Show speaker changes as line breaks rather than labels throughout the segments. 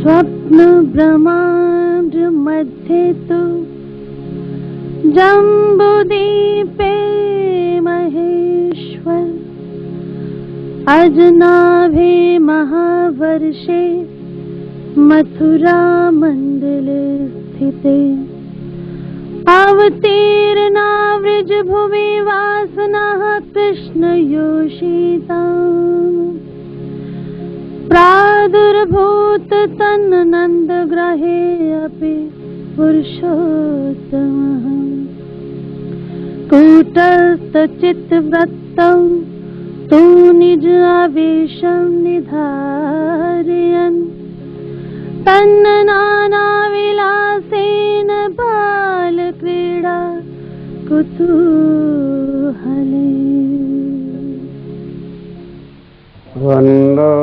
स्वप्न ब्रह्मांड मध्ये तु जम्बुदीपे महेश्वर अजनाभे महावर्षे मथुरा मंडले स्थिते अवतीर्णा वृजभुवि वासनः कृष्ण योषिता प्रादुर्भूत तन्नन्द ग्रहे अपि पुरुषोत्तमः कूटस्थ चित्तवृत्तौ तु निज आवेशं निधारयन् तन्नानाविलासेन बालक्रीडा कुतूहले।
वंदो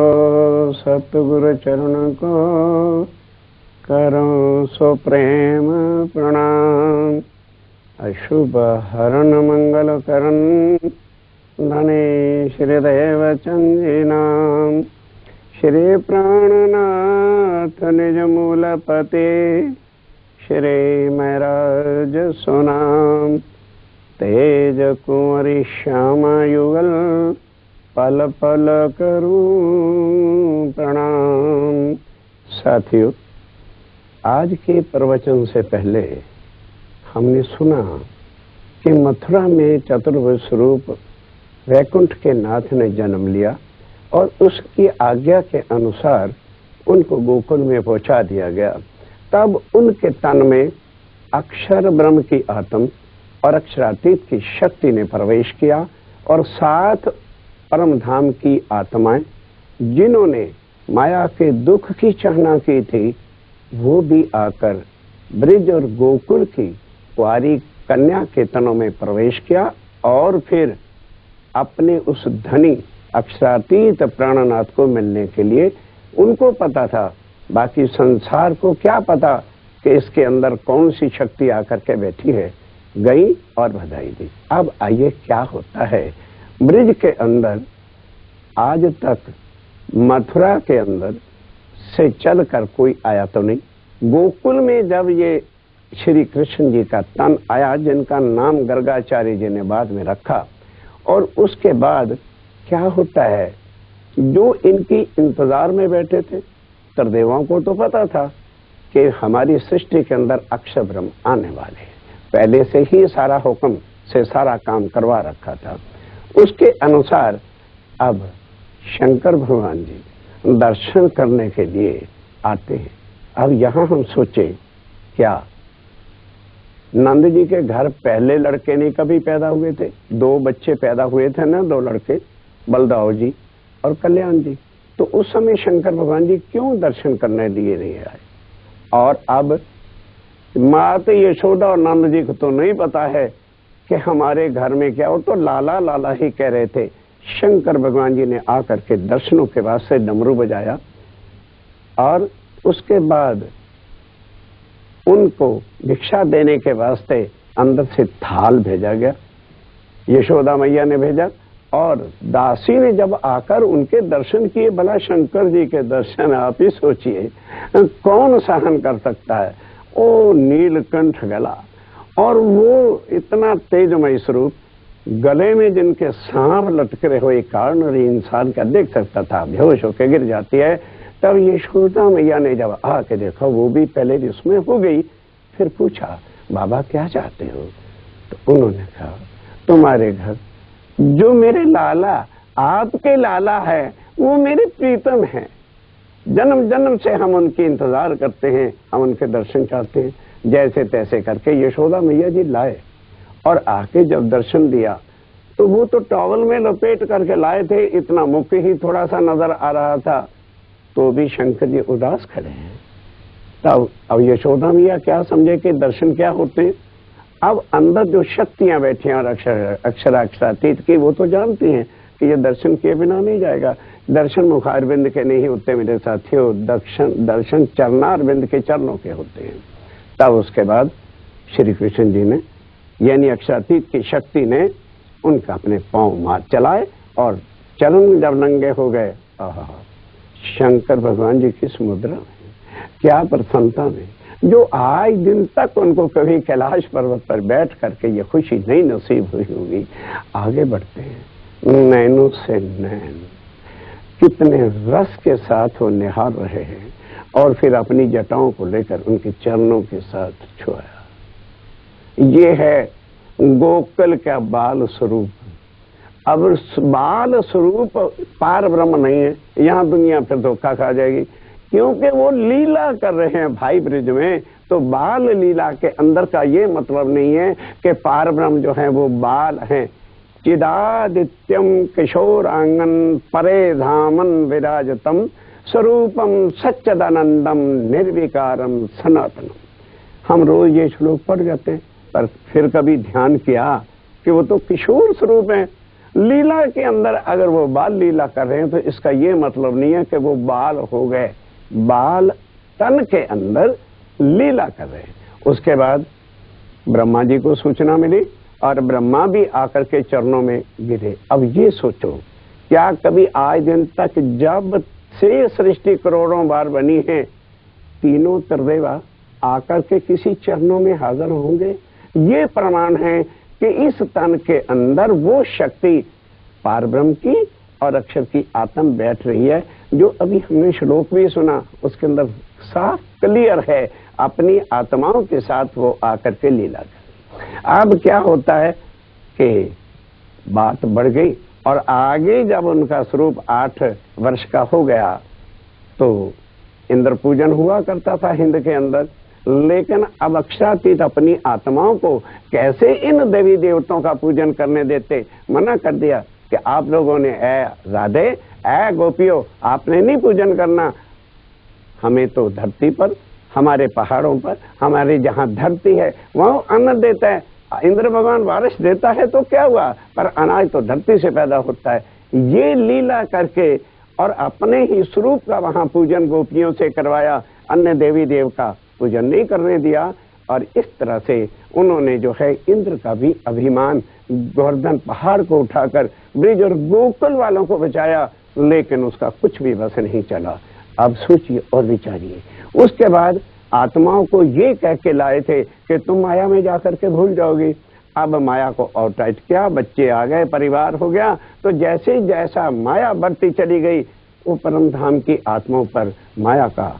सतगुरु चरण को करो सो प्रेम प्रणाम। अशुभ हरण मंगल करण धने श्रीदेव चंदी नाम। श्री प्राणनाथ निज मूलपते श्री महराज सुनाम। तेज कुंवरी श्यामा युगल पल पल करूं प्रणाम। साथियों, आज के प्रवचन से पहले हमने सुना कि मथुरा में चतुर्भुज स्वरूप वैकुंठ के नाथ ने जन्म लिया और उसकी आज्ञा के अनुसार उनको गोकुल में पहुंचा दिया गया। तब उनके तन में अक्षर ब्रह्म की आत्म और अक्षरातीत की शक्ति ने प्रवेश किया और 7 परम धाम की आत्माएं जिन्होंने माया के दुख की चाहना की थी वो भी आकर ब्रिज और गोकुल की कुंवारी कन्या के तनों में प्रवेश किया और फिर अपने उस धनी अक्षरातीत प्राणनाथ को मिलने के लिए, उनको पता था, बाकी संसार को क्या पता कि इसके अंदर कौन सी शक्ति आकर के बैठी है, गई और बधाई दी। अब आइए क्या होता है। ब्रिज के अंदर आज तक मथुरा के अंदर से चलकर कोई आया तो नहीं। गोकुल में जब ये श्री कृष्ण जी का तन आया, जिनका नाम गर्गाचार्य जी ने बाद में रखा, और उसके बाद क्या होता है, जो इनकी इंतजार में बैठे थे तरदेवाओं को तो पता था कि हमारी सृष्टि के अंदर अक्षर ब्रह्म आने वाले हैं, पहले से ही सारा हुक्म से सारा काम करवा रखा था। उसके अनुसार अब शंकर भगवान जी दर्शन करने के लिए आते हैं। अब यहां हम सोचे, क्या नंद जी के घर पहले लड़के नहीं कभी पैदा हुए थे? 2 बच्चे पैदा हुए थे ना, 2 लड़के, बलदाव जी और कल्याण जी। तो उस समय शंकर भगवान जी क्यों दर्शन करने लिए नहीं आए? और अब माता यशोदा और नंद जी को तो नहीं पता है कि हमारे घर में क्या हो, तो लाला लाला ही कह रहे थे। शंकर भगवान जी ने आकर के दर्शनों के वास्ते डमरू बजाया और उसके बाद उनको भिक्षा देने के वास्ते अंदर से थाल भेजा गया, यशोदा मैया ने भेजा। और दासी ने जब आकर उनके दर्शन किए, भला शंकर जी के दर्शन आप ही सोचिए कौन सहन कर सकता है। ओ नीलकंठ गला, और वो इतना तेजमय स्वरूप, गले में जिनके सांप लटके हुए कारण इंसान का देख सकता था, बेहोश होकर गिर जाती है। तब यशोदा मैया ने जब आके देखा, वो भी पहले जिसमें हो गई, फिर पूछा बाबा क्या चाहते हो? तो उन्होंने कहा तुम्हारे घर जो मेरे लाला, आपके लाला है, वो मेरे प्रीतम हैं, जन्म जन्म से हम उनकी इंतजार करते हैं, हम उनके दर्शन चाहते हैं। जैसे तैसे करके यशोदा मैया जी लाए और आके जब दर्शन दिया तो वो तो टॉवल में लपेट करके लाए थे, इतना मुख ही थोड़ा सा नजर आ रहा था, तो भी शंकर जी उदास खड़े हैं। तब अब यशोदा मैया क्या समझे कि दर्शन क्या होते हैं। अब अंदर जो शक्तियां बैठी हैं और अक्षरातीत की, वो तो जानती हैं कि ये दर्शन किए बिना नहीं जाएगा। दर्शन मुखारबिंद के नहीं होते मेरे साथियों, दर्शन चरणारविंद के चरणों के होते हैं। तब उसके बाद श्री कृष्ण जी ने, यानी अक्षरातीत की शक्ति ने उनका अपने पांव मार चलाए और चरण जब नंगे हो गए, शंकर भगवान जी किस मुद्रा में, क्या प्रसन्नता में, जो आज दिन तक उनको कभी कैलाश पर्वत पर बैठ करके ये खुशी नहीं नसीब हुई होगी। आगे बढ़ते हैं, नैनों से नैन, कितने रस के साथ वो निहार रहे हैं और फिर अपनी जटाओं को लेकर उनके चरणों के साथ छुआया। ये है गोकुल का बाल स्वरूप। अब बाल स्वरूप पार ब्रह्म नहीं है, यहाँ दुनिया फिर धोखा खा जाएगी, क्योंकि वो लीला कर रहे हैं भाई ब्रिज में। तो बाल लीला के अंदर का ये मतलब नहीं है कि पार ब्रह्म जो है वो बाल हैं। चिदादित्यम किशोरांगन परे धामन विराजतम स्वरूपम सच्चिदानंदम निर्विकारम सनातनम। हम रोज ये श्लोक पढ़ जाते हैं, पर फिर कभी ध्यान किया कि वो तो किशोर स्वरूप है। लीला के अंदर अगर वो बाल लीला कर रहे हैं तो इसका ये मतलब नहीं है कि वो बाल हो गए, बाल तन के अंदर लीला कर रहे हैं। उसके बाद ब्रह्मा जी को सूचना मिली और ब्रह्मा भी आकर के चरणों में गिरे। अब ये सोचो, क्या कभी आज दिन तक जब से सृष्टि करोड़ों बार बनी है, तीनों त्रिदेवा आकर के किसी चरणों में हाजिर होंगे? ये प्रमाण है कि इस तन के अंदर वो शक्ति पार ब्रह्म की और अक्षर की आत्म बैठ रही है, जो अभी हमने श्लोक भी सुना, उसके अंदर साफ क्लियर है, अपनी आत्माओं के साथ वो आकर के लीला कर। अब क्या होता है कि बात बढ़ गई और आगे जब उनका स्वरूप 8 वर्ष का हो गया तो इंद्र पूजन हुआ करता था हिंद के अंदर, लेकिन अब अक्षरातीत अपनी आत्माओं को कैसे इन देवी देवताओं का पूजन करने देते? मना कर दिया कि आप लोगों ने ऐ राधे, ऐ गोपियों, आपने नहीं पूजन करना, हमें तो धरती पर, हमारे पहाड़ों पर, हमारी जहाँ धरती है वहां अन्न देता है। इंद्र भगवान बारिश देता है तो क्या हुआ, पर अनाज तो धरती से पैदा होता है। ये लीला करके और अपने ही स्वरूप का वहां पूजन गोपियों से करवाया, अन्य देवी देव का पूजन नहीं करने दिया। और इस तरह से उन्होंने जो है इंद्र का भी अभिमान, गोवर्धन पहाड़ को उठाकर ब्रिज और गोकुल वालों को बचाया, लेकिन उसका कुछ भी बस नहीं चला। अब सोचिए और विचारिए, उसके बाद आत्माओं को ये कह के लाए थे कि तुम माया में जाकर के भूल जाओगी। अब माया को और टाइट किया, बच्चे आ गए, परिवार हो गया, तो जैसे जैसा माया बढ़ती चली गई, वो परम धाम की आत्माओं पर माया का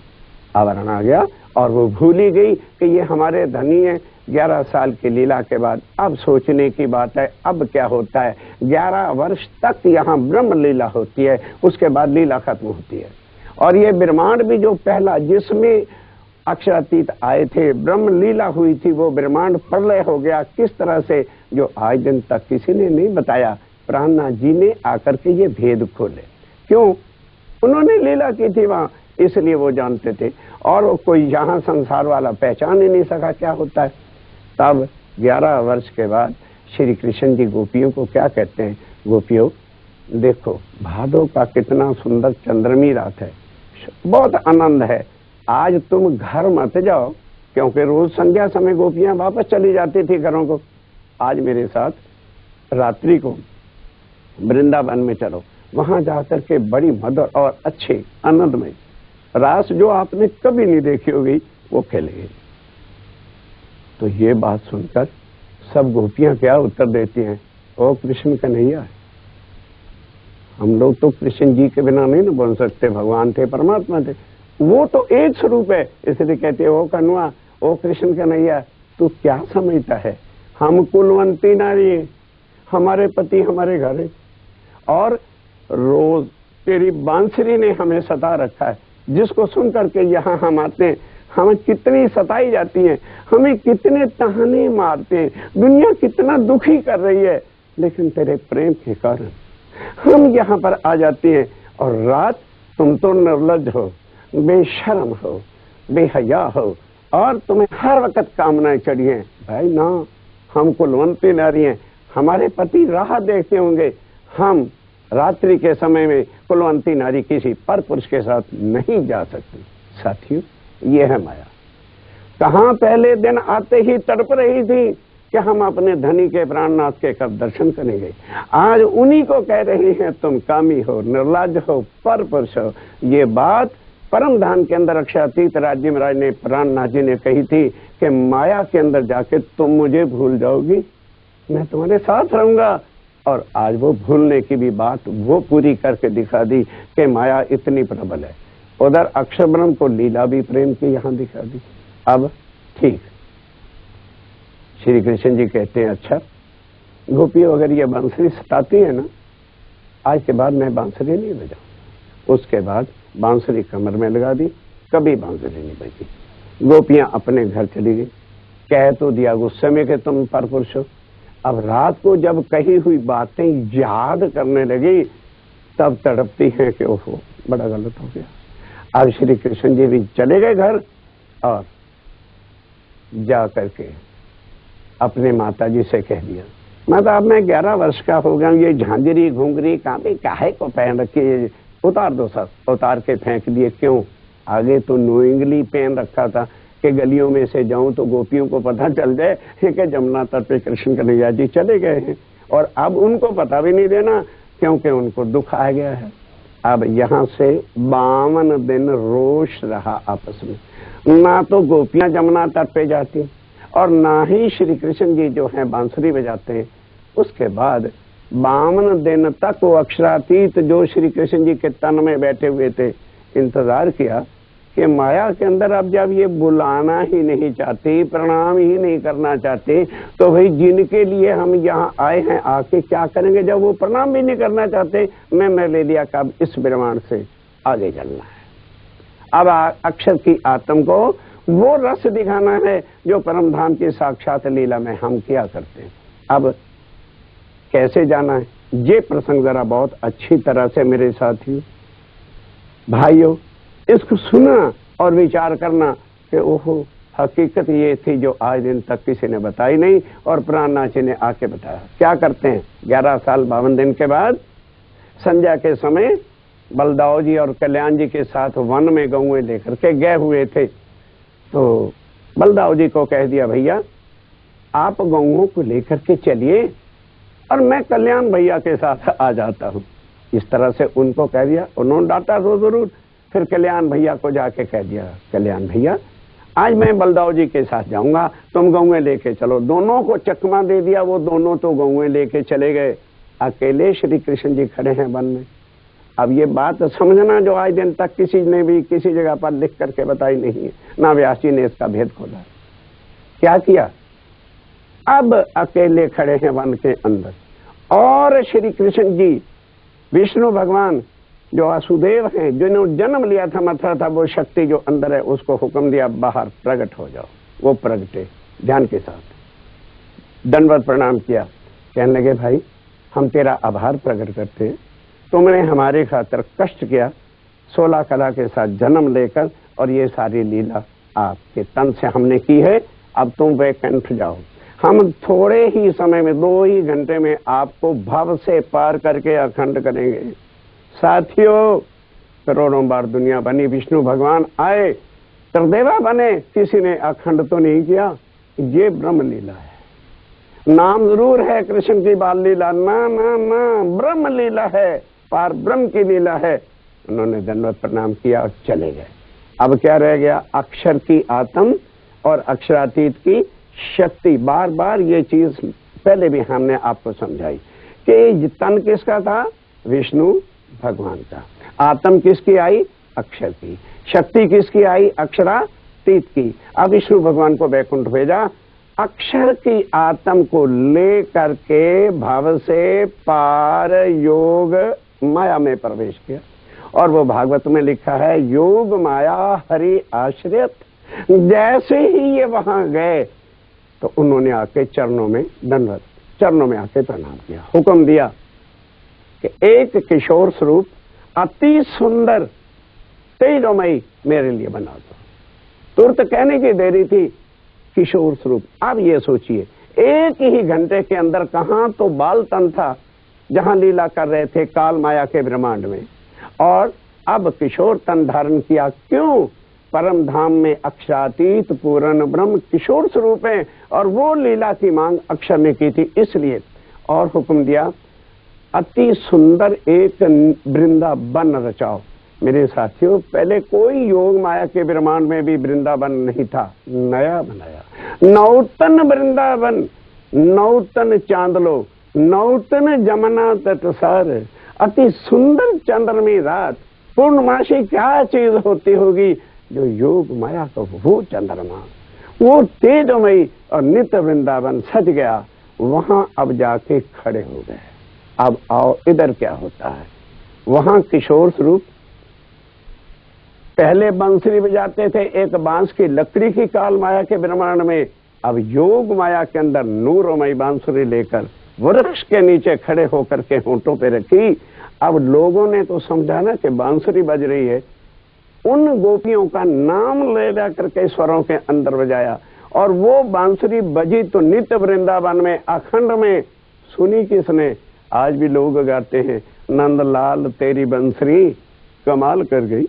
आवरण आ गया और वो भूली गई कि ये हमारे धनी है। 11 साल की लीला के बाद अब सोचने की बात है, अब क्या होता है। 11 वर्ष तक यहाँ ब्रह्म लीला होती है, उसके बाद लीला खत्म होती है। और ये ब्रह्मांड भी जो पहला जिसमें अक्षरातीत आए थे, ब्रह्म लीला हुई थी, वो ब्रह्मांड प्रलय हो गया किस तरह से, जो आज दिन तक किसी ने नहीं बताया। प्राणनाथ जी ने आकर के ये भेद खोले। क्यों? उन्होंने लीला की थी वहां, इसलिए वो जानते थे, और वो कोई यहाँ संसार वाला पहचान ही नहीं सका क्या होता है। तब 11 वर्ष के बाद श्री कृष्ण जी गोपियों को क्या कहते हैं, गोपियों देखो भादो का कितना सुंदर चंद्रमी रात है, बहुत आनंद है, आज तुम घर मत जाओ, क्योंकि रोज संध्या समय गोपियां वापस चली जाती थी घरों को। आज मेरे साथ रात्रि को वृंदावन में चलो, वहां जाकर के बड़ी मधुर और अच्छे आनंदमय रास जो आपने कभी नहीं देखी होगी वो खेलेगी। तो ये बात सुनकर सब गोपियां क्या उत्तर देती हैं, ओ कृष्ण कन्हैया है। हम लोग तो कृष्ण जी के बिना नहीं ना बोल सकते, भगवान थे, परमात्मा थे, वो तो एक स्वरूप है, इसलिए कहते ओ कन्वा, ओ कृष्ण कन्हैया, तू क्या समझता है, हम कुलवंती नारी, हमारे पति हमारे घर है, और रोज तेरी बांसुरी ने हमें सता रखा है, जिसको सुन करके यहाँ हम आते हैं, हमें कितनी सताई जाती है, हमें कितने ताने मारते हैं, दुनिया कितना दुखी कर रही है, लेकिन तेरे प्रेम के कारण हम यहाँ पर आ जाते हैं। और रात तुम तो निर्लज्ज हो, बेशर्म हो, बेहया हो, और तुम्हें हर वक्त कामनाएं चढ़ी हैं। भाई ना, हम कुलवंती नारी हैं, हमारे पति राह देखते होंगे, हम रात्रि के समय में कुलवंती नारी किसी पर पुरुष के साथ नहीं जा सकती। साथियों, ये है माया। कहाँ पहले दिन आते ही तड़प रही थी कि हम अपने धनी के प्राणनाथ के कब दर्शन करेंगे, आज उन्हीं को कह रही हैं तुम कामी हो, निर्लज्ज हो, पर पुरुष हो। ये बात परम धाम के अंदर अक्षरातीत राज्य महाराज ने प्राणनाथ जी ने कही थी कि माया के अंदर जाके तुम मुझे भूल जाओगी, मैं तुम्हारे साथ रहूंगा। और आज वो भूलने की भी बात वो पूरी करके दिखा दी कि माया इतनी प्रबल है। उधर अक्षर ब्रह्म को लीला भी प्रेम की यहां दिखा दी। अब ठीक, श्री कृष्ण जी कहते हैं अच्छा गोपियों अगर ये बांसुरी सताती है ना, आज के बाद मैं बांसुरी नहीं बजाऊं। उसके बाद बांसुरी कमर में लगा दी, कभी बांसुरी नहीं बजी। गोपियां अपने घर चली गई। कह तो दिया गुस्से में कि तुम परपुरुष हो। अब रात को जब कही हुई बातें याद करने लगी तब तड़पती हैं कि ओहो बड़ा गलत हो गया। अब श्री कृष्ण जी भी चले गए घर और जा करके अपने माता जी से कह दिया, माता अब मैं 11 वर्ष का हो गया, ये झांझरी घुंघरी कांटे काहे को पहन रखी, उतार दो सब। उतार के फेंक दिए। क्यों? आगे तो नोइंगली पहन रखा था कि गलियों में से जाऊं तो गोपियों को पता चल जाए कि जमुना तट पे कृष्ण कन्हैया जी चले गए हैं, और अब उनको पता भी नहीं देना क्योंकि उनको दुख आ गया है। अब यहां से 52 दिन रोष रहा आपस में। ना तो गोपियां जमुना तट पे जाती और ना ही श्री कृष्ण जी जो है बांसुरी बजाते हैं। उसके बाद 52 दिन तक वो अक्षरातीत जो श्री कृष्ण जी के तन में बैठे हुए थे इंतजार किया कि माया के अंदर अब जब ये बुलाना ही नहीं चाहते, प्रणाम ही नहीं करना चाहते, तो भाई जिनके लिए हम यहाँ आए हैं आके क्या करेंगे। जब वो प्रणाम भी नहीं करना चाहते, मैं ले लिया कि अब इस ब्रह्मांड से आगे चलना है। अब अक्षर की आत्म को वो रस दिखाना है जो परम धाम की साक्षात लीला में हम किया करते हैं। अब कैसे जाना है, ये प्रसंग जरा बहुत अच्छी तरह से मेरे साथियों भाइयों इसको सुना और विचार करना कि ओहो हकीकत ये थी जो आज दिन तक किसी ने बताई नहीं और प्राणनाथ जी ने आके बताया। क्या करते हैं, 11 साल 52 दिन के बाद संध्या के समय बलदाव जी और कल्याण जी के साथ वन में गौएं लेकर के गए हुए थे। तो बलदाव जी को कह दिया भैया आप गौओं को लेकर के चलिए और मैं कल्याण भैया के साथ आ जाता हूँ। इस तरह से उनको कह दिया। उन्होंने डांटा तो जरूर, फिर कल्याण भैया को जाके कह दिया कल्याण भैया आज मैं बलदाव जी के साथ जाऊंगा, तुम गौएं लेके चलो। दोनों को चकमा दे दिया, वो दोनों तो गौएं लेके चले गए। अकेले श्री कृष्ण जी खड़े हैं वन में। अब ये बात समझना जो आज दिन तक किसी ने भी किसी जगह पर लिख करके बताई नहीं है, ना व्यास जी ने इसका भेद खोला। क्या किया, अब अकेले खड़े हैं वन के अंदर और श्री कृष्ण जी विष्णु भगवान जो वासुदेव हैं जिन्होंने जन्म लिया था मथुरा था, वो शक्ति जो अंदर है उसको हुक्म दिया बाहर प्रकट हो जाओ। वो प्रगटे ध्यान के साथ दंडवत प्रणाम किया। कहने लगे भाई हम तेरा आभार प्रकट करते हैं, तुमने हमारे खातिर कष्ट किया, 16 कला के साथ जन्म लेकर और ये सारी लीला आपके तन से हमने की है। अब तुम वैकुंठ जाओ, हम थोड़े ही समय में 2 ही घंटे में आपको भव से पार करके अखंड करेंगे। साथियों करोड़ों बार दुनिया बनी, विष्णु भगवान आए, त्रिदेवा बने, किसी ने अखंड तो नहीं किया। ये ब्रह्म लीला है। नाम जरूर है कृष्ण की बाल लीला, ना ना ना ब्रह्म लीला है, पार ब्रह्म की लीला है। उन्होंने दंडवत प्रणाम किया और चले गए। अब क्या रह गया, अक्षर की आत्म और अक्षरातीत की शक्ति। बार बार ये चीज पहले भी हमने आपको समझाई कि तन किसका था, विष्णु भगवान का। आत्म किसकी आई, अक्षर की। शक्ति किसकी आई, अक्षरातीत की। अब विष्णु भगवान को वैकुंठ भेजा, अक्षर की आत्म को ले करके भव से पार योग माया में प्रवेश किया। और वो भागवत में लिखा है योग माया हरि आश्रित। जैसे ही ये वहां गए तो उन्होंने आके चरणों में दंडवत, चरणों में आके प्रणाम किया। हुक्म दिया कि एक किशोर स्वरूप अति सुंदर तेजोमयी मेरे लिए बना दो। तुरंत कहने की देरी थी किशोर स्वरूप। अब ये सोचिए एक ही घंटे के अंदर कहां तो बाल तन था जहां लीला कर रहे थे काल माया के ब्रह्मांड में, और अब किशोर तन धारण किया। क्यों, परम धाम में अक्षरातीत पूर्ण ब्रह्म किशोर स्वरूप है और वो लीला की मांग अक्षर ने की थी, इसलिए। और हुक्म दिया अति सुंदर एक वृंदावन रचाओ। मेरे साथियों, पहले कोई योग माया के ब्रह्मांड में भी वृंदावन नहीं था, नया बनाया। नौतन वृंदावन, नौतन चांदलो, नौतन जमुना तटसार, अति सुंदर चंद्रमी रात। पूर्णमासी क्या चीज होती होगी जो योग माया का वो चंद्रमा, वो तेजमयी और नित्य वृंदावन सज गया। वहां अब जाके खड़े हो गए। अब आओ इधर क्या होता है। वहां किशोर स्वरूप, पहले बंसरी बजाते थे एक बांस की लकड़ी की काल माया के ब्रह्मांड में, अब योग माया के अंदर नूरमयी बांसुरी लेकर वृक्ष के नीचे खड़े होकर के होंठों पे रखी। अब लोगों ने तो समझा ना कि बांसुरी बज रही है, उन गोपियों का नाम ले जाकर के स्वरों के अंदर बजाया, और वो बांसुरी बजी तो नित्य वृंदावन में अखंड में सुनी किसने? आज भी लोग गाते हैं, नंदलाल तेरी बंसरी कमाल कर गई।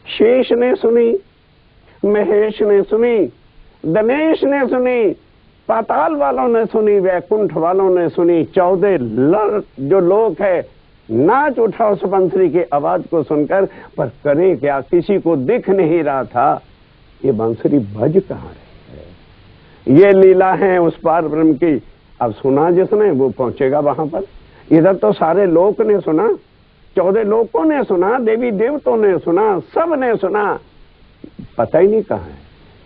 शेष ने सुनी, महेश ने सुनी, दिनेश ने सुनी, पाताल वालों ने सुनी, वैकुंठ वालों ने सुनी, 14 जो लोग है नाच उठा उस बंसरी की आवाज को सुनकर। पर करे क्या, किसी को दिख नहीं रहा था ये बंसरी बज कहाँ रही है। ये लीला है उस पार ब्रह्म की। अब सुना जिसने वो पहुंचेगा वहां पर। इधर तो सारे लोक ने सुना, 14 लोकों ने सुना, देवी देवताओं ने सुना, सब ने सुना, पता ही नहीं कहाँ है,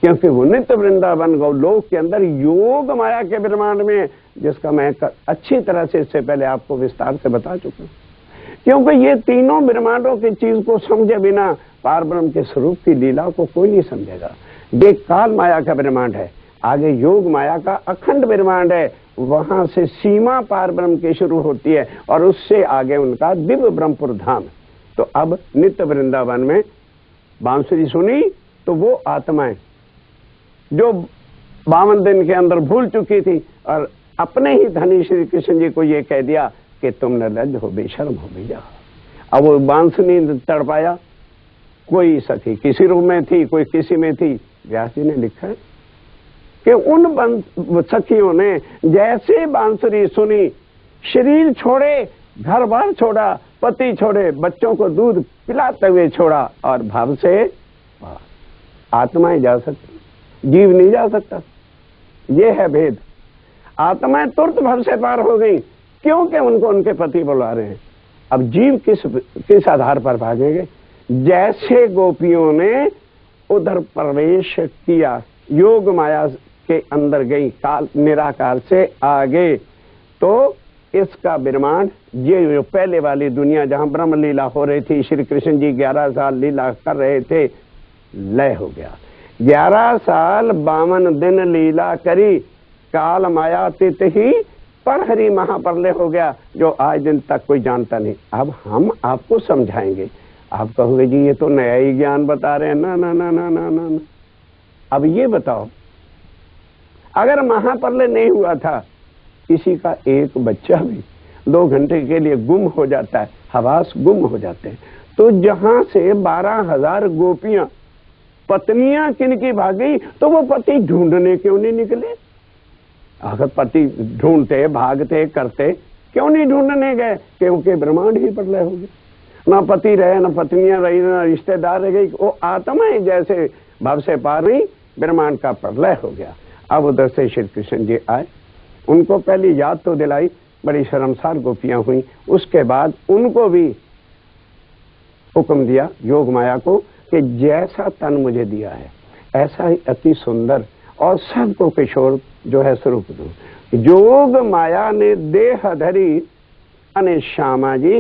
क्योंकि वो नित्य वृंदावन गौलोक के अंदर योग माया के ब्रह्मांड में, जिसका मैं अच्छी तरह से इससे पहले आपको विस्तार से बता चुका हूं। क्योंकि ये तीनों ब्रह्मांडों की चीज को समझे बिना पार ब्रह्म के स्वरूप की लीला को कोई नहीं समझेगा। ये काल माया का ब्रह्मांड है, आगे योग माया का अखंड ब्रह्मांड है, वहां से सीमा पार ब्रह्म की शुरू होती है और उससे आगे उनका दिव्य ब्रह्मपुर धाम। तो अब नित्य वृंदावन में बांसुरी सुनी तो वो आत्माएं जो 52 दिन के अंदर भूल चुकी थी और अपने ही धनी श्री कृष्ण जी को ये कह दिया कि तुम निर्लज्ज हो, बेशर्म हो भैया। अब वो बांसुरी तड़पाया, कोई सखी किसी रूप में थी, कोई किसी में थी। व्यास जी ने लिखा है कि उन सखियों ने जैसे बांसुरी सुनी, शरीर छोड़े, घर बार छोड़ा, पति छोड़े, बच्चों को दूध पिलाते हुए छोड़ा, और भाव से आत्माएं जा सकती, जीव नहीं जा सकता। ये है भेद। आत्माएं तुरंत भव से पार हो गई, क्योंकि उनको उनके पति बुला रहे हैं। अब जीव किस आधार पर भागेंगे? जैसे गोपियों ने उधर प्रवेश किया, योग माया के अंदर गई, काल निराकार से आगे, तो इसका ब्रह्मांड, ये जो पहले वाली दुनिया जहां ब्रह्म लीला हो रही थी, श्री कृष्ण जी 11 साल लीला कर रहे थे, लय हो गया। 11 साल 52 दिन लीला करी, काल माया तित ही पर हरि महाप्रलय हो गया, जो आज दिन तक कोई जानता नहीं। अब हम आपको समझाएंगे। आप कहोगे जी ये तो नया ही ज्ञान बता रहे हैं। ना ना ना ना ना ना, ना। अब ये बताओ, अगर महाप्रलय नहीं हुआ था, किसी का एक बच्चा भी 2 घंटे के लिए गुम हो जाता है, हवास गुम हो जाते हैं, तो जहां से 12,000 गोपियां पत्नियां किनकी भागी, तो वो पति ढूंढने क्यों नहीं निकले? अगर पति ढूंढते, भागते, करते, क्यों नहीं ढूंढने गए? क्योंकि ब्रह्मांड ही प्रलय हो गया। ना पति रहे, ना पत्नियां रही, ना रिश्तेदार रह गई, वो आत्माएं जैसे भाव से पार रही, ब्रह्मांड का प्रलय हो गया। अब उधर से श्री कृष्ण जी आए, उनको पहली याद तो दिलाई, बड़ी शर्मसार गोपियां हुई। उसके बाद उनको भी हुक्म दिया योग माया को कि जैसा तन मुझे दिया है ऐसा ही अति सुंदर और सबको किशोर जो है स्वरूप दो। योग माया ने देह धरी अने श्यामा जी,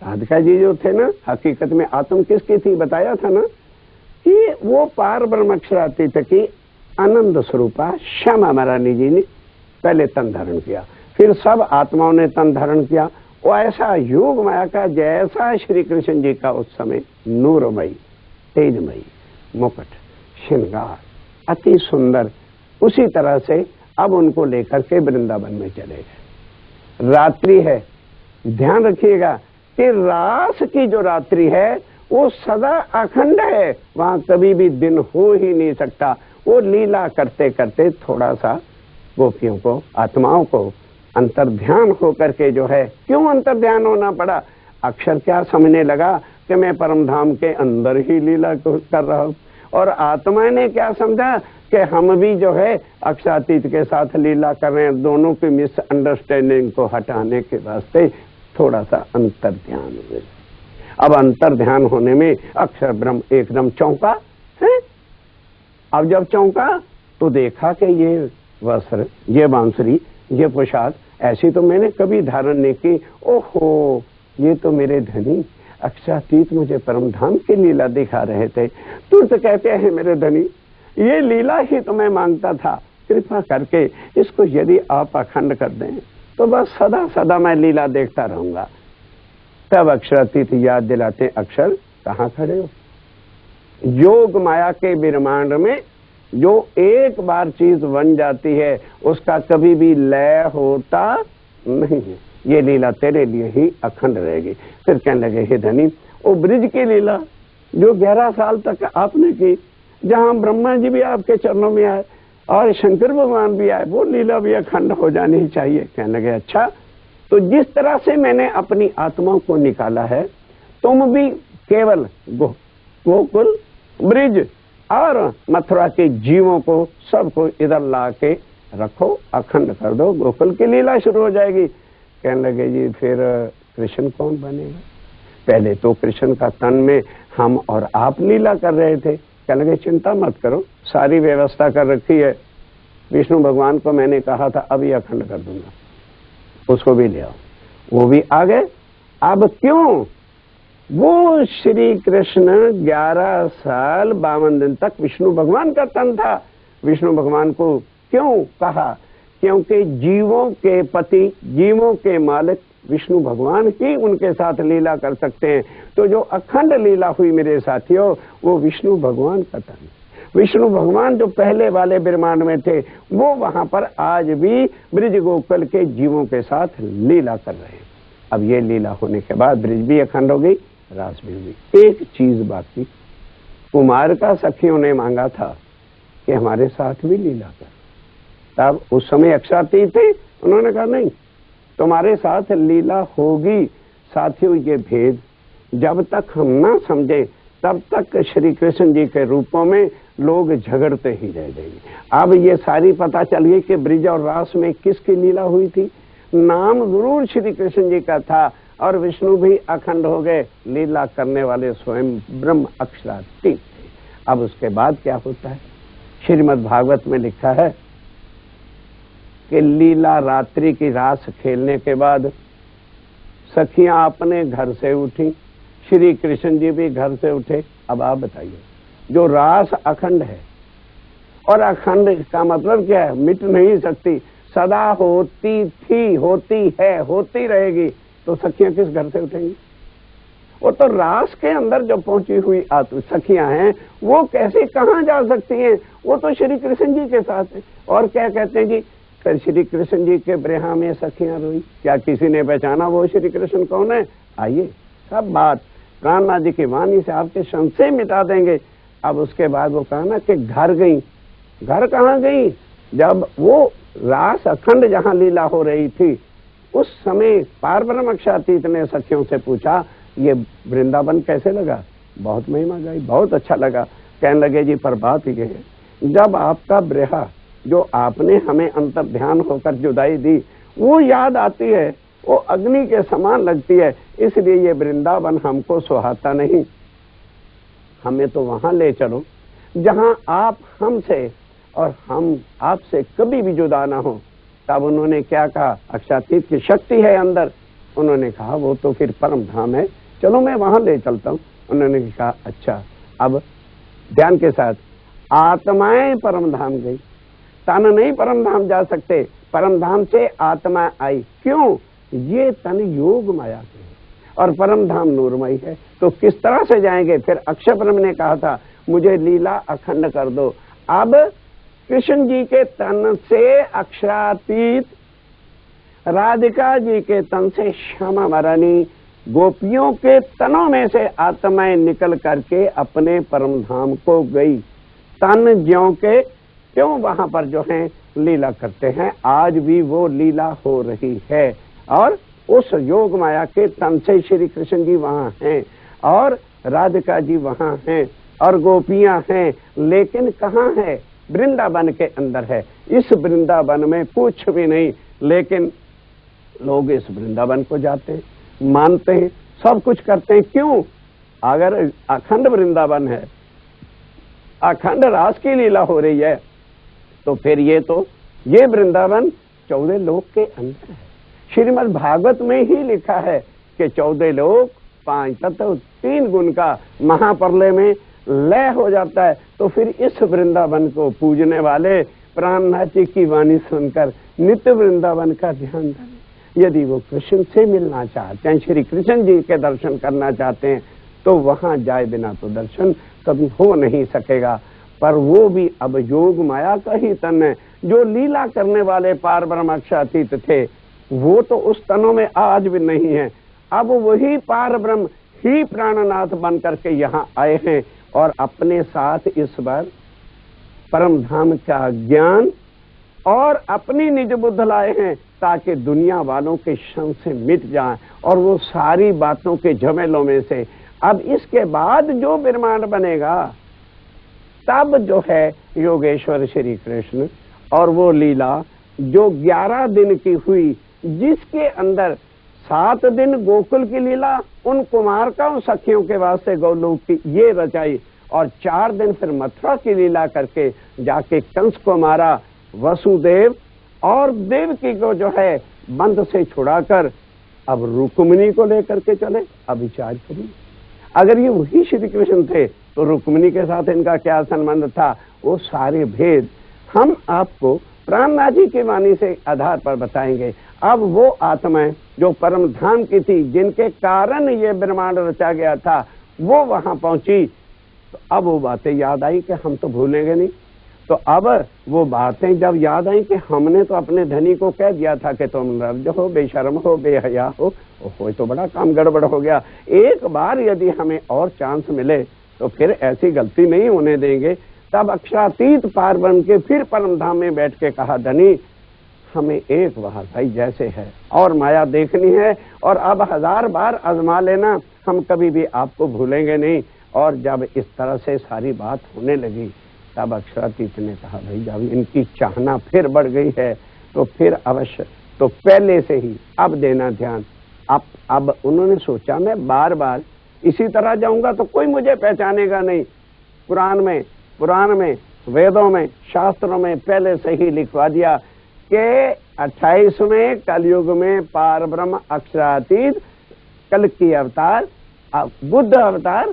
राधिका जी जो थे ना, हकीकत में आत्म किसकी थी बताया था ना, कि वो पार ब्रह्मक्षरातीत की आनंद स्वरूपा श्यामा महारानी जी ने पहले तन धारण किया, फिर सब आत्माओं ने तन धारण किया। वो ऐसा योग माया का जैसा श्री कृष्ण जी का उस समय नूरमयी, तेजमयी, मुकुट, श्रृंगार अति सुंदर, उसी तरह से अब उनको लेकर के वृंदावन में चले गए। रात्रि है, ध्यान रखिएगा कि रास की जो रात्रि है वो सदा अखंड है, वहां कभी भी दिन हो ही नहीं सकता। वो लीला करते करते थोड़ा सा गोपियों को, आत्माओं को अंतर्ध्यान होकर के जो है, क्यों अंतर्ध्यान होना पड़ा? अक्षर क्या समझने लगा, कि मैं परमधाम के अंदर ही लीला कर रहा हूं। और आत्मा ने क्या समझा कि हम भी जो है अक्षातीत के साथ लीला कर रहे हैं। दोनों की मिसअंडरस्टैंडिंग को हटाने के वास्ते थोड़ा सा अंतर ध्यान हुए। अब अंतर ध्यान होने में अक्षर ब्रह्म एकदम चौंका है। अब जब चौंका तो देखा कि ये वस्त्र, ये बांसुरी, ये पोशाक ऐसी तो मैंने कभी धारण नहीं की। ओहो, ये तो मेरे धनी अक्षातीत मुझे परमधाम की लीला दिखा रहे थे। तुरंत कहते हैं मेरे धनी, ये लीला ही तो मैं मांगता था, कृपा करके इसको यदि आप अखंड कर दें तो बस सदा सदा मैं लीला देखता रहूंगा। तब अक्षरातीत याद दिलाते, अक्षर कहाँ खड़े हो? योग माया के ब्रह्मांड में जो एक बार चीज बन जाती है उसका कभी भी लय होता नहीं है। ये लीला तेरे लिए ही अखंड रहेगी। फिर कहने लगे, हे धनी, वो ब्रिज की लीला जो 11 साल तक आपने की, जहां ब्रह्मा जी भी आपके चरणों में आए और शंकर भगवान भी आए, वो लीला भी अखंड हो जानी चाहिए। कहने लगे, अच्छा, तो जिस तरह से मैंने अपनी आत्मा को निकाला है, तुम भी केवल गोकुल, ब्रिज और मथुरा के जीवों को सबको इधर ला के रखो, अखंड कर दो, गोकुल की लीला शुरू हो जाएगी। कहने लगे, जी फिर कृष्ण कौन बनेगा? पहले तो कृष्ण का तन में हम और आप लीला कर रहे थे। कहने लगे, चिंता मत करो, सारी व्यवस्था कर रखी है। विष्णु भगवान को मैंने कहा था अभी अखंड कर दूंगा, उसको भी ले आओ। वो भी आ गए। अब क्यों? वो श्री कृष्ण 11 साल 52 दिन तक विष्णु भगवान का तन था। विष्णु भगवान को क्यों कहा? क्योंकि जीवों के पति, जीवों के मालिक विष्णु भगवान ही उनके साथ लीला कर सकते हैं। तो जो अखंड लीला हुई मेरे साथियों, वो विष्णु भगवान का तन। विष्णु भगवान जो पहले वाले ब्रह्मांड में थे, वो वहां पर आज भी ब्रिज गोकुल के जीवों के साथ लीला कर रहे हैं। अब ये लीला होने के बाद ब्रिज भी अखंड हो गई, रास भी हुई। एक चीज बाकी, कुमार का सखियों ने मांगा था कि हमारे साथ भी लीला कर। तब उस समय अक्षातीत थे, उन्होंने कहा नहीं, तुम्हारे साथ लीला होगी। साथियों, ये भेद जब तक हम ना समझे तब तक श्री कृष्ण जी के रूपों में लोग झगड़ते ही रह जाएंगे। अब ये सारी पता चल गई कि ब्रिज और रास में किसकी लीला हुई थी। नाम जरूर श्री कृष्ण जी का था और विष्णु भी अखंड हो गए, लीला करने वाले स्वयं ब्रह्म अक्षरातीत थे। अब उसके बाद क्या होता है? श्रीमद् भागवत में लिखा है कि लीला रात्रि की रास खेलने के बाद सखियां अपने घर से उठी, श्री कृष्ण जी भी घर से उठे। अब आप बताइए, जो रास अखंड है, और अखंड का मतलब क्या है? मिट नहीं सकती, सदा होती थी, होती है, होती रहेगी। तो सखियां किस घर से उठेंगी? वो तो रास के अंदर जो पहुंची हुई सखियां हैं, वो कैसे कहां जा सकती हैं? वो तो श्री कृष्ण जी के साथ है। और क्या कहते हैं जी, श्री कृष्ण जी के ब्रह्मा में सखियां रोई। क्या किसी ने पहचाना वो श्री कृष्ण कौन है? आइए, सब बात कान्हा जी की वाणी से आपके संशय मिटा देंगे। अब उसके बाद वो कहा ना कि घर गई। घर कहाँ गई? जब वो रास अखंड जहां लीला हो रही थी, उस समय पारब्रह्म अक्षातीत ने सखियों से पूछा, ये वृंदावन कैसे लगा? बहुत महिमा गाई, बहुत अच्छा लगा। कहने लगे, जी पर बात ये है, जब आपका ब्रह्मा जो आपने हमें अंतर ध्यान होकर जुदाई दी, वो याद आती है, वो अग्नि के समान लगती है, इसलिए ये वृंदावन हमको सुहाता नहीं। हमें तो वहां ले चलो जहां आप हमसे और हम आपसे कभी भी जुदा ना हो। तब उन्होंने क्या कहा? अक्षातीत की शक्ति है अंदर। उन्होंने कहा वो तो फिर परम धाम है, चलो मैं वहां ले चलता हूं। उन्होंने कहा अच्छा। अब ध्यान के साथ, आत्माएं परम धाम गई, तन नहीं परम धाम जा सकते, परम धाम से आत्मा आई। क्यों? ये तन योग माया के है और परम धाम नूरमयी है, तो किस तरह से जाएंगे? फिर अक्षय ब्रह्म ने कहा था मुझे लीला अखंड कर दो। अब कृष्ण जी के तन से अक्षरातीत, राधिका जी के तन से श्यामा महारानी, गोपियों के तनों में से आत्माएं निकल करके अपने परम धाम को गई। तन ज्यों के क्यों वहां पर जो है लीला करते हैं, आज भी वो लीला हो रही है। और उस योग माया के तन से श्री कृष्ण जी वहां हैं और राधिका जी वहां हैं और गोपियां हैं, लेकिन कहाँ है? वृंदावन के अंदर है। इस वृंदावन में कुछ भी नहीं, लेकिन लोग इस वृंदावन को जाते हैं, मानते हैं, सब कुछ करते हैं। क्यों? अगर अखंड वृंदावन है, अखंड रास की लीला हो रही है, तो फिर ये वृंदावन 14 लोक के अंदर है। श्रीमद् भागवत में ही लिखा है कि 14 लोक 5 तत्व 3 गुण का महाप्रलय में लय हो जाता है। तो फिर इस वृंदावन को पूजने वाले प्राणनाथ जी की वाणी सुनकर नित्य वृंदावन का ध्यान करें। यदि वो कृष्ण से मिलना चाहते हैं, श्री कृष्ण जी के दर्शन करना चाहते हैं, तो वहां जाए बिना तो दर्शन कभी हो नहीं सकेगा। पर वो भी अब योग माया का ही तन है। जो लीला करने वाले पार ब्रह्म अक्षरातीत थे, वो तो उस तनों में आज भी नहीं है। अब वही पार ब्रह्म ही प्राणनाथ बन करके यहाँ आए हैं और अपने साथ इस बार परम धाम का ज्ञान और अपनी निज बुद्ध लाए हैं, ताकि दुनिया वालों के क्षण से मिट जाएं और वो सारी बातों के झमेलों में से अब इसके बाद जो ब्रह्मांड बनेगा, तब जो है योगेश्वर श्री कृष्ण और वो लीला जो 11 दिन की हुई, जिसके अंदर 7 दिन गोकुल की लीला उन कुमारकाओं सखियों के वास्ते गौलोक की ये रचाई, और 4 दिन फिर मथुरा की लीला करके जाके कंस को मारा, वसुदेव और देवकी को जो है बंद से छुड़ाकर अब रुक्मिणी को लेकर के चले। अब विचार करिए, अगर ये वही श्री कृष्ण थे तो रुक्मिणी के साथ इनका क्या संबंध था? वो सारे भेद हम आपको प्राणनाथ जी की वाणी से आधार पर बताएंगे। अब वो आत्माएं जो परम धाम की थी, जिनके कारण ये ब्रह्मांड रचा गया था, वो वहां पहुंची, तो अब वो बातें याद आई कि हम तो भूलेंगे नहीं। तो अब वो बातें जब याद आई कि हमने तो अपने धनी को कह दिया था कि तुम निर्लज्ज हो, बेशर्म हो, बेहया हो, तो बड़ा काम गड़बड़ हो गया। एक बार यदि हमें और चांस मिले तो फिर ऐसी गलती नहीं होने देंगे। तब अक्षरातीत पार बन के फिर परम धाम में बैठ के कहा, धनी हमें एक बार भाई जैसे है और माया देखनी है, और अब 1000 बार आजमा लेना, हम कभी भी आपको भूलेंगे नहीं। और जब इस तरह से सारी बात होने लगी, तब अक्षरातीत ने कहा, भाई जब इनकी चाहना फिर बढ़ गई है तो फिर अवश्य तो पहले से ही अब देना ध्यान। अब उन्होंने सोचा मैं बार बार इसी तरह जाऊंगा तो कोई मुझे पहचानेगा नहीं। पुराण में वेदों में शास्त्रों में पहले से ही लिखवा दिया कि 28वें कलयुग में पार ब्रह्म अक्षरातीत कल की अवतार बुद्ध अवतार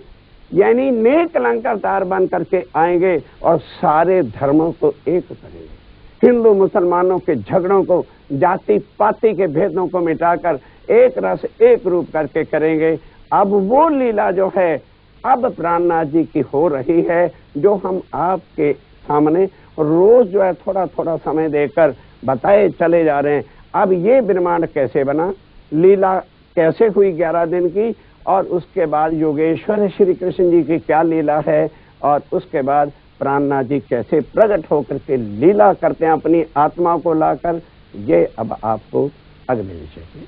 यानी नेक अलंकार अवतार बन करके आएंगे और सारे धर्मों को एक करेंगे। हिंदू मुसलमानों के झगड़ों को, जाति पाति के भेदों को मिटाकर एक रस एक रूप करके करेंगे। अब वो लीला जो है अब प्राणनाथ जी की हो रही है, जो हम आपके सामने रोज जो है थोड़ा थोड़ा समय देकर बताए चले जा रहे हैं। अब ये ब्रह्मांड कैसे बना, लीला कैसे हुई 11 दिन की, और उसके बाद योगेश्वर श्री कृष्ण जी की क्या लीला है, और उसके बाद प्राणनाथ जी कैसे प्रकट होकर के लीला करते हैं अपनी आत्मा को लाकर, ये अब आपको अगले विषय में